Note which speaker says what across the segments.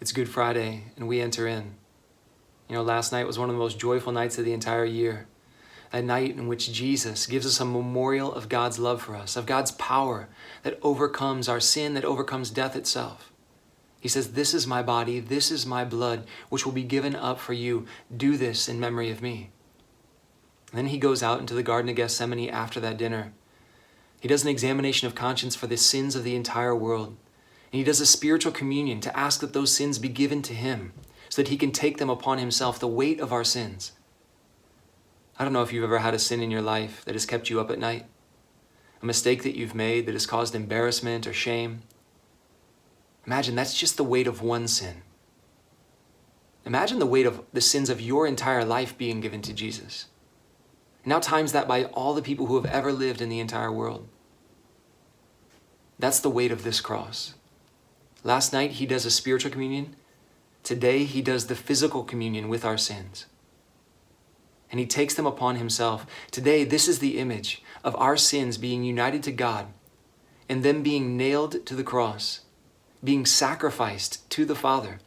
Speaker 1: It's Good Friday, and we enter in. Last night was one of the most joyful nights of the entire year. A night in which Jesus gives us a memorial of God's love for us, of God's power that overcomes our sin, that overcomes death itself. He says, "This is my body, this is my blood, which will be given up for you. Do this in memory of me." And then he goes out into the Garden of Gethsemane after that dinner. He does an examination of conscience for the sins of the entire world. And he does a spiritual communion to ask that those sins be given to him so that he can take them upon himself, the weight of our sins. I don't know if you've ever had a sin in your life that has kept you up at night, a mistake that you've made that has caused embarrassment or shame. Imagine that's just the weight of one sin. Imagine the weight of the sins of your entire life being given to Jesus. Now times that by all the people who have ever lived in the entire world. That's the weight of this cross. Last night he does a spiritual communion. Today he does the physical communion with our sins. And he takes them upon himself. Today this is the image of our sins being united to God and them being nailed to the cross, being sacrificed to the Father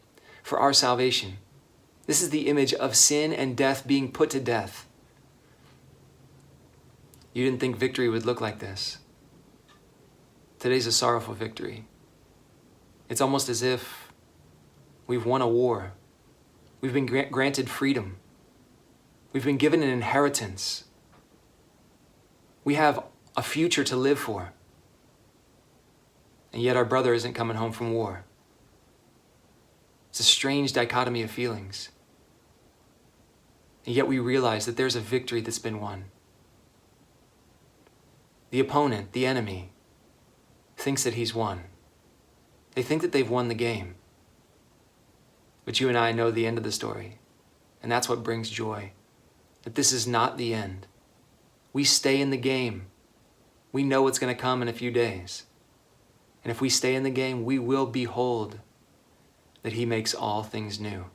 Speaker 1: for our salvation. This is the image of sin and death being put to death. You didn't think victory would look like this. Today's a sorrowful victory. It's almost as if we've won a war. We've been granted freedom. We've been given an inheritance. We have a future to live for. And yet our brother isn't coming home from war. It's a strange dichotomy of feelings. And yet we realize that there's a victory that's been won. The opponent, the enemy, thinks that he's won. They think that they've won the game. But you and I know the end of the story. And that's what brings joy. That this is not the end. We stay in the game. We know what's going to come in a few days. And if we stay in the game, we will behold that he makes all things new.